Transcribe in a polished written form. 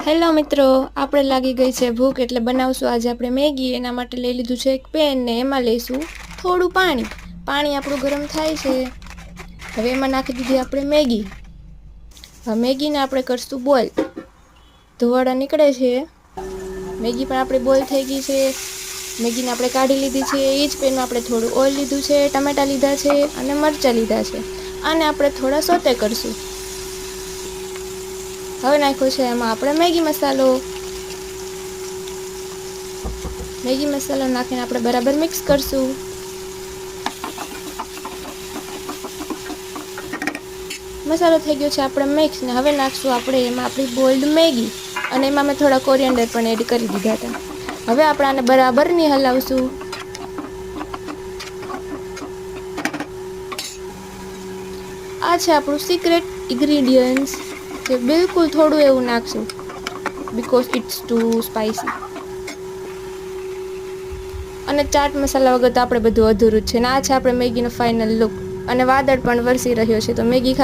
Hello મિત્રો, આપણે લાગી ગઈ છે ભૂખ એટલે બનાવશું આજે આપણે મેગી। એના માટે લઈ લીધું છે એક પેન ને એમાં લઈશું થોડું પાણી। પાણી આપણું ગરમ થાય છે, હવે એમાં નાખી દીધી આપણે મેગી। હવે મેગીને આપણે કરશું બોઇલ। ધોવાળા નીકળે છે, મેગી પણ આપણી બોઇલ થઈ ગઈ છે। મેગીને આપણે કાઢી લીધી છે। એ જ પેનમાં આપણે થોડું ઓઇલ લીધું છે, ટમેટા લીધા છે અને મરચાં લીધા છે। આને આપણે થોડા સોતે કરશું। હવે નાખ્યો છે એમાં આપણે મેગી મસાલો। મેગી મસાલો નાખીને આપણે બરાબર મિક્સ કરશું। મસાલો થઈ ગયો છે આપણે મિક્સ ને હવે નાખશું આપણે એમાં આપણી બોઇલ્ડ મેગી અને એમાં મેં થોડા કોરિએન્ડર પણ એડ કરી દીધા હતા। હવે આપણે આને બરાબરની હલાવશું। આ છે આપણું સિક્રેટ ઇન્ગ્રીડિયન્ટ્સ, જે બિલકુલ થોડું એવું નાખશું બીકોઝ ઇટ્સ ટુ સ્પાઇસી। અને ચાટ મસાલા વગર તો આપણે બધું અધૂરું જ છે ને। આ છે આપણે મેગીનો ફાઇનલ લુક અને વાદળ પણ વરસી રહ્યો છે, તો મેગી